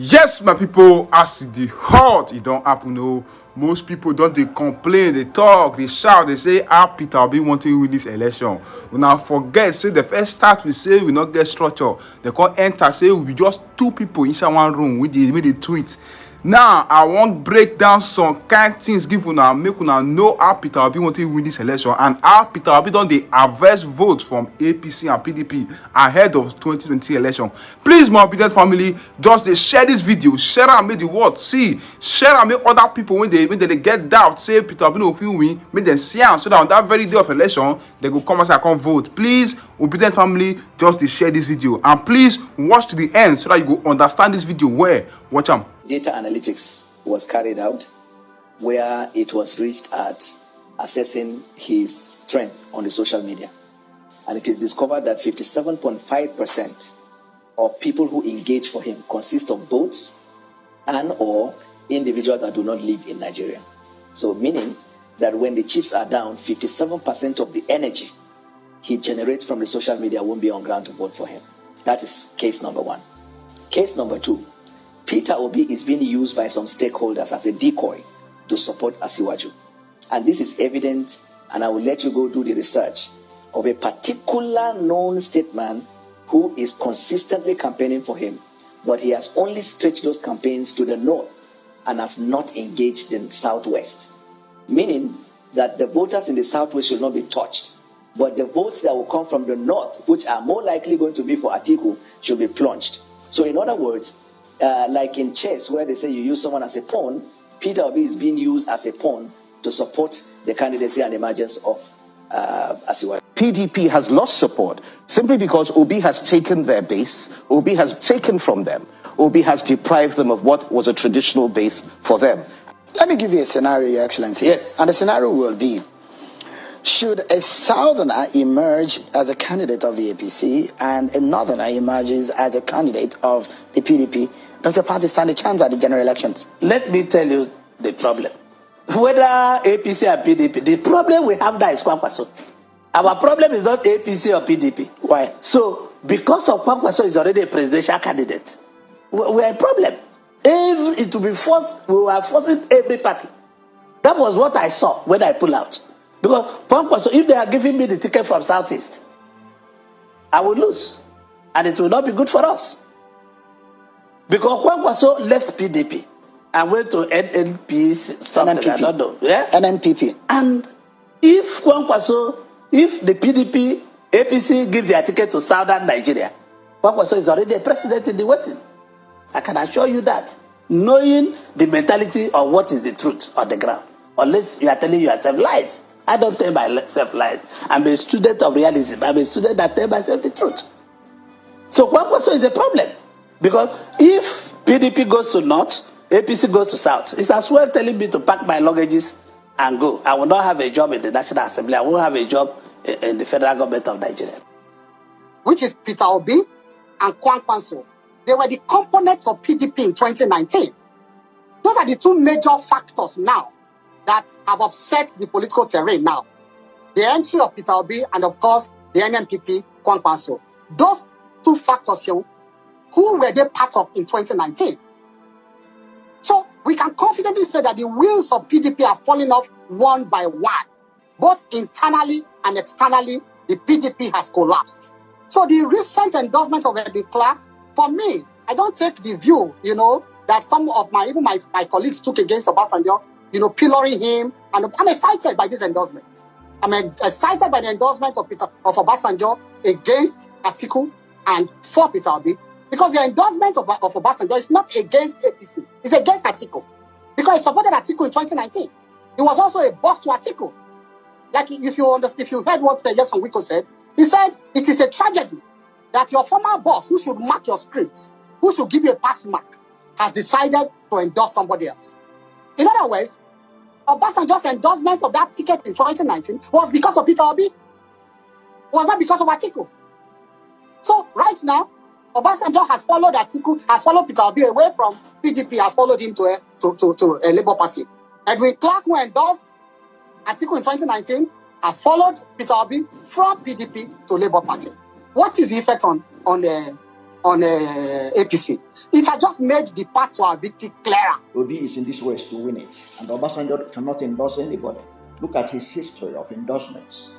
Yes, my people, as the hot, it don't happen. No, most people don't they complain, they talk, they shout, they say, Peter Obi want to win this election. We now forget, say the first start we say we not get structure. They can't enter, say we be just two people inside one room with the tweets. Now I want break down some kind things, give una make una know how Peter Obi want to win this election and how Peter Obi don dey harvest votes from APC and PDP ahead of 2020 election. Please, my obedient family, just dey share this video, share am make the world see, share am make other people when they get doubt say Peter Obi no fit win, make dem see am so that on that very day of election they go come outside come vote. Please, obedient family, just dey share this video and please watch to the end so that you go understand this video well. Watch am. Data analytics was carried out where it was reached at assessing his strength on the social media. And it is discovered that 57.5% of people who engage for him consist of bots and or individuals that do not live in Nigeria. So meaning that when the chips are down, 57% of the energy he generates from the social media won't be on ground to vote for him. That is case number one. Case number two, Peter Obi is being used by some stakeholders as a decoy to support Asiwaju. And this is evident, and I will let you go do the research, of a particular known statesman who is consistently campaigning for him, but he has only stretched those campaigns to the north and has not engaged in the southwest. Meaning that the voters in the southwest should not be touched, but the votes that will come from the north, which are more likely going to be for Atiku, should be plunged. So in other words, like in chess, where they say you use someone as a pawn, Peter Obi is being used as a pawn to support the candidacy and emergence of Asiwaju. PDP has lost support simply because Obi has taken their base, Obi has taken from them, Obi has deprived them of what was a traditional base for them. Let me give you a scenario, Your Excellency. Yes. And the scenario will be, should a southerner emerge as a candidate of the APC and a northerner emerges as a candidate of the PDP, does the party stand a chance at the general elections? Let me tell you the problem. Whether APC or PDP, the problem we have there is Kwankwaso. Our problem is not APC or PDP. Why? So, because of Kwankwaso is already a presidential candidate, we are a problem. It will be forced, we are forcing every party. That was what I saw when I pull out. Because Kwankwaso, if they are giving me the ticket from Southeast, I will lose. And it will not be good for us. Because Kwankwaso left PDP and went to NNP, something, NNPP. I don't know. Yeah? NNPP. And if the PDP, APC give their ticket to Southern Nigeria, Kwankwaso is already a president in the waiting. I can assure you that. Knowing the mentality of what is the truth on the ground. Unless you are telling yourself lies. I don't tell myself lies. I'm a student of realism. I'm a student that tell myself the truth. So Kwankwaso is a problem. Because if PDP goes to north, APC goes to south, it's as well telling me to pack my luggages and go. I will not have a job in the National Assembly. I won't have a job in the federal government of Nigeria. Which is Peter Obi and Kwankwaso. They were the components of PDP in 2019. Those are the two major factors now that have upset the political terrain now. The entry of Peter Obi and, of course, the NNPP, Kwankwaso. Those two factors here, who were they part of in 2019? So we can confidently say that the wheels of PDP are falling off one by one. Both internally and externally, the PDP has collapsed. So the recent endorsement of Edwin Clark, for me, I don't take the view, that some of my colleagues took against Obasanjo, pilloring him. And I'm excited by these endorsements. I'm excited by the endorsement of Obasanjo against Atiku and for Peter Obi. Because the endorsement of Obasanjo is not against APC. It's against Atiku. Because he supported Atiku in 2019. He was also a boss to Atiku. Like, if you heard what Yeson Wiko said, he said, it is a tragedy that your former boss, who should mark your scripts, who should give you a pass mark, has decided to endorse somebody else. In other words, Obasanjo's endorsement of that ticket in 2019 was because of Peter Obi. Was not because of Atiku. So, right now, Obasanjo has followed Atiku, has followed Peter Obi away from PDP, has followed him to a Labour Party. Edwin Clark, who endorsed Atiku in 2019, has followed Peter Obi from PDP to Labour Party. What is the effect on on APC. It has just made the path to our victory clearer. Obi is in this race to win it, and Obasanjo cannot endorse anybody. Look at his history of endorsements.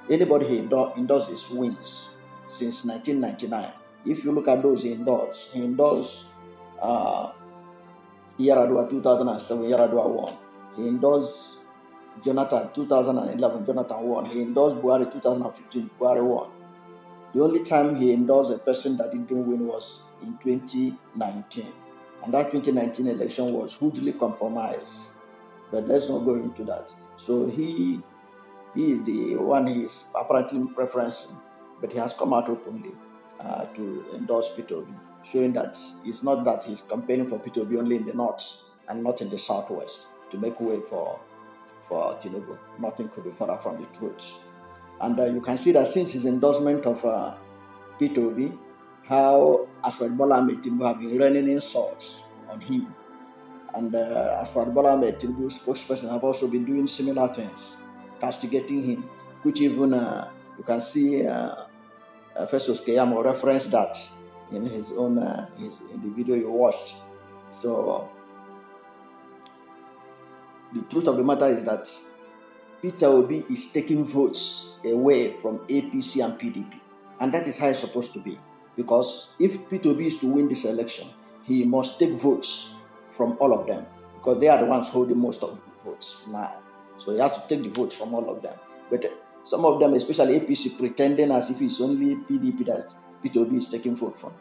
Anybody he endorses wins since 1999. If you look at those he endorsed Yaradua 2007, Yaradua won. He endorsed Jonathan 2011, Jonathan won. He endorsed Buhari 2015, Buhari won. The only time he endorsed a person that didn't win was in 2019. And that 2019 election was hugely compromised. But let's not go into that. So he is the one he's apparently preferencing, but he has come out openly to endorse Peter Obi, showing that it's not that he's campaigning for Peter Obi only in the north and not in the southwest to make way for Tinubu. Nothing could be further from the truth. And you can see that since his endorsement of Peter Obi, how Aswad Bola Ahmed Tinubu have been raining insults on him. And Aswad Bola Ahmed Tinubu's spokesperson have also been doing similar things, castigating him, which even you can see Festus Keyamo referenced that in his own in the video you watched. So the truth of the matter is that Peter Obi is taking votes away from APC and PDP, and that is how it's supposed to be. Because if Peter Obi is to win this election, he must take votes from all of them, because they are the ones holding most of the votes now. So he has to take the votes from all of them. But some of them, especially APC, pretending as if it's only PDP that Peter Obi is taking vote from.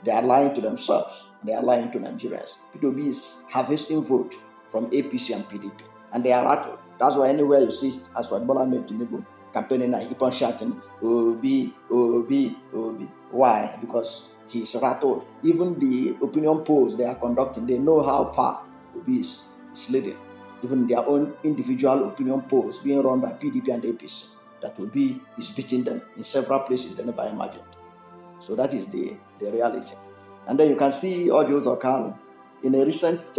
They are lying to themselves. They are lying to Nigerians. Peter Obi is harvesting vote from APC and PDP, and they are rattled. That's why anywhere you see Aswad Bola Ahmed Tinubu campaigning, and keep on shouting, Obi, Obi, Obi. Why? Because he's rattled. Even the opinion polls they are conducting, they know how far Obi is leading. Even their own individual opinion polls being run by PDP and APC, that Obi is beating them in several places they never imagined. So that is the reality. And then you can see Ojo Zokalo in a recent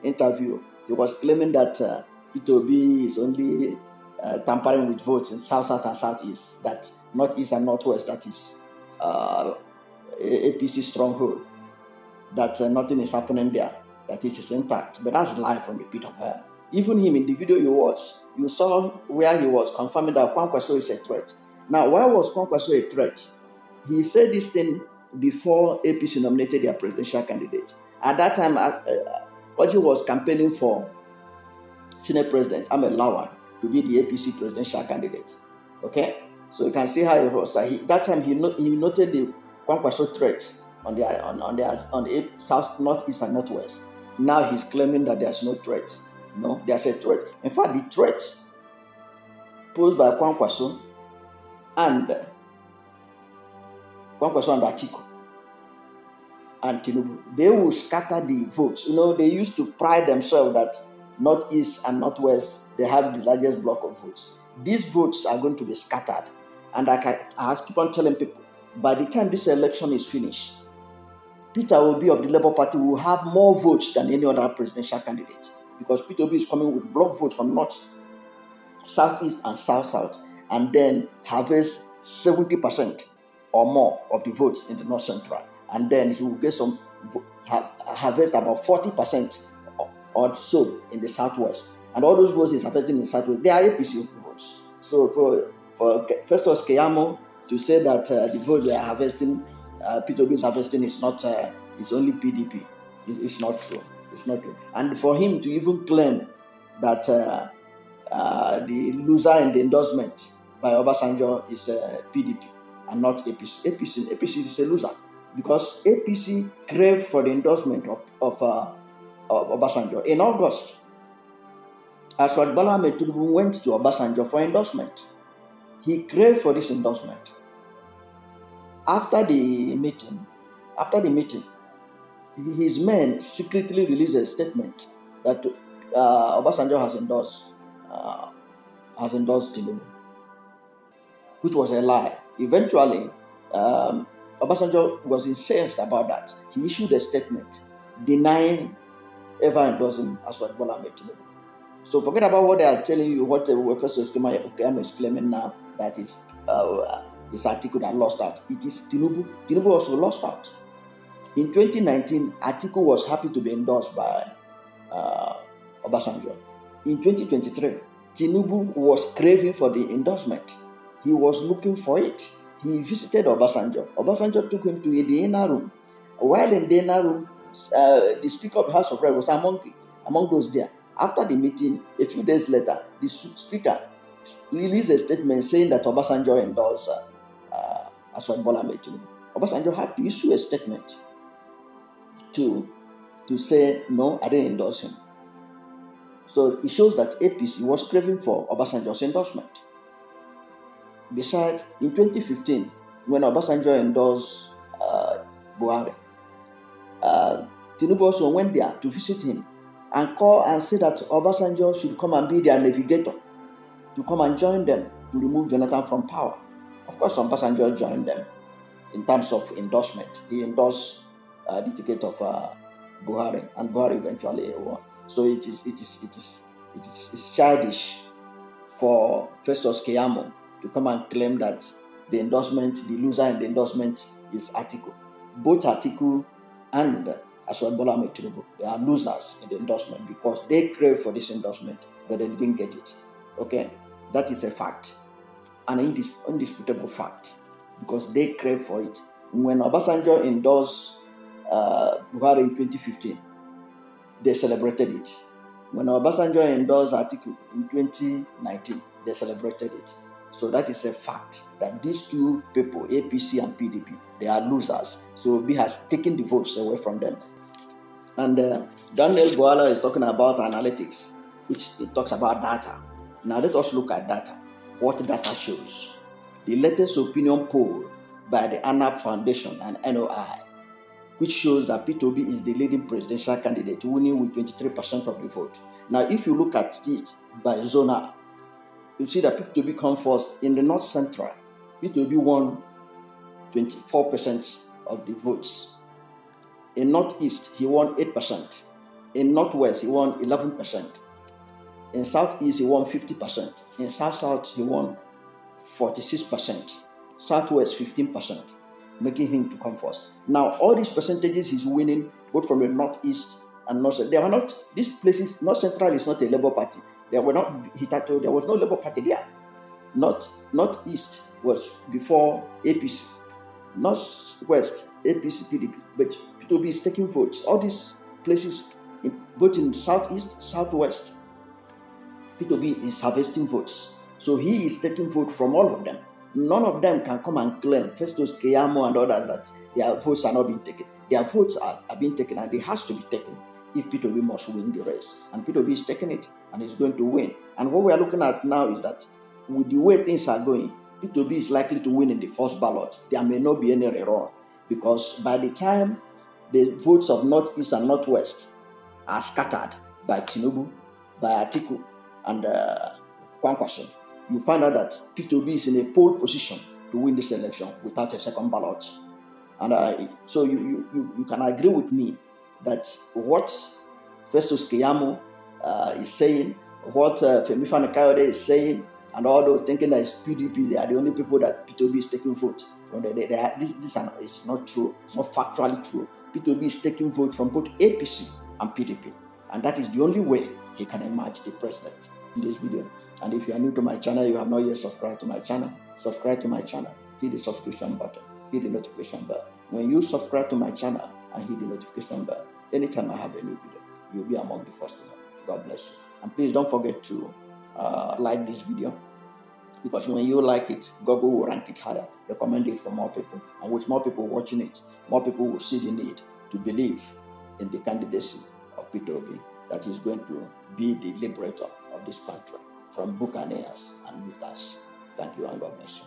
interview. He was claiming that Peter Obi is only tampering with votes in South and Southeast, that Northeast and Northwest, that is APC stronghold, that nothing is happening there, that it is intact. But that's live from the pit of hell. Even him in the video you watched, you saw where he was confirming that Kwankwaso is a threat. Now, why was Kwankwaso a threat? He said this thing before APC nominated their presidential candidate. At that time, Oji was campaigning for Senate President Ahmed Lawan to be the APC presidential candidate. Okay? So you can see how it was. That time he noted the Kwankwaso threat on the South, Northeast, and Northwest. Now he's claiming that there's no threat. No, there's a threat. In fact, the threat posed by Kwankwaso and Atiku and Tinubu, they will scatter the votes. They used to pride themselves that Northeast and Northwest, they have the largest block of votes. These votes are going to be scattered. And I keep on telling people, by the time this election is finished, Peter Obi of the Labour Party will have more votes than any other presidential candidate, because Peter Obi is coming with block votes from North, Southeast, and South, and then harvest 70% or more of the votes in the North Central. And then he will get harvest about 40% or so in the Southwest. And all those votes he's harvesting in the Southwest, they are APC votes. So for Festus Keyamo to say that the votes they are harvesting, Peter Obi is harvesting, is not, it's only PDP. It's not true. It's not true. And for him to even claim that the loser in the endorsement by Obasanjo is PDP and not APC. APC is a loser, because APC craved for the endorsement of Obasanjo in August. Aswad Bola Ahmed Tinubu went to Obasanjo for endorsement. He craved for this endorsement. After the meeting, his men secretly released a statement that Obasanjo has endorsed Tinubu, which was a lie. Eventually, Obasanjo was incensed about that. He issued a statement denying ever endorsing Aswad Bola Ahmed Tinubu. So forget about what they are telling you, what Festus Keyamo is claiming now, that is It's Atiku that lost out. It is Tinubu. Tinubu also lost out. In 2019, Atiku was happy to be endorsed by Obasanjo. In 2023, Tinubu was craving for the endorsement. He was looking for it. He visited Obasanjo. Obasanjo took him to the inner room. While in the inner room, the Speaker of the House of Reps was among those there. After the meeting, a few days later, the Speaker released a statement saying that Obasanjo endorsed Aswad Bola Ahmed Tinubu. Obasanjo had to issue a statement to say, no, I didn't endorse him. So it shows that APC was craving for Obasanjo's endorsement. Besides, in 2015, when Obasanjo endorsed Buhari, Tinubu also went there to visit him and call and say that Obasanjo should come and be their navigator, to come and join them to remove Jonathan from power. Of course, Obasanjo joined them in terms of endorsement. He endorsed the ticket of Buhari, and Buhari eventually won. So it's childish for Festus Keyamo to come and claim that the loser in the endorsement is Atiku. Both Atiku and Aswad Bola Ahmed Tinubu, they are losers in the endorsement because they crave for this endorsement, but they didn't get it. Okay, that is a fact, an indisputable fact, because they crave for it. When Obasanjo endorsed Buhari in 2015, they celebrated it. When Obasanjo endorsed Atiku in 2019, they celebrated it. So that is a fact that these two people, APC and PDP, they are losers. So Obi has taken the votes away from them. And Daniel Boala is talking about analytics, which it talks about data. Now let us look at data. What data shows? The latest opinion poll by the ANAP Foundation and NOI, which shows that Peter Obi is the leading presidential candidate, winning with 23% of the vote. Now, if you look at this by zona, you see that Peter Obi comes first in the North Central. Peter Obi won 24% of the votes. In Northeast, he won 8%. In Northwest, he won 11%. In Southeast, he won 50%. In South-South, he won 46%. Southwest, 15%, making him to come first. Now, all these percentages he's winning, both from the Northeast and North. They are not, these places, North Central is not a Labour Party. There was no Labour Party there. Northeast was before APC. Northwest, APC, PDP. But Peter Obi is taking votes. All these places, both in Southeast, Southwest, Peter Obi is harvesting votes. So he is taking votes from all of them. None of them can come and claim, Festus Keyamo and others, that their votes are not being taken. Their votes are being taken, and they has to be taken if Peter Obi must win the race. And Peter Obi is taking it, and he's going to win. And what we are looking at now is that with the way things are going, Peter Obi is likely to win in the first ballot. There may not be any rerun, because by the time the votes of Northeast and Northwest are scattered by Tinubu, by Atiku, and Kwankwaso, you find out that Peter Obi is in a pole position to win this election without a second ballot. And so you can agree with me that what Festus Keyamo is saying, what Femi Fani-Kayode is saying, and all those thinking that it's PDP, they are the only people that Peter Obi is taking vote. This is not true. It's not factually true. Peter Obi is taking vote from both APC and PDP. And that is the only way he can emerge the president in this video. And if you are new to my channel, you have not yet subscribed to my channel, subscribe to my channel, hit the subscription button, hit the notification bell. When you subscribe to my channel and hit the notification bell, anytime I have a new video, you'll be among the first to know. God bless you. And please don't forget to like this video, because when you like it, Google will rank it higher, recommend it for more people. And with more people watching it, more people will see the need to believe in the candidacy of Peter Obi, that he's going to be the liberator of this country from buccaneers and looters. Thank you, and God bless you.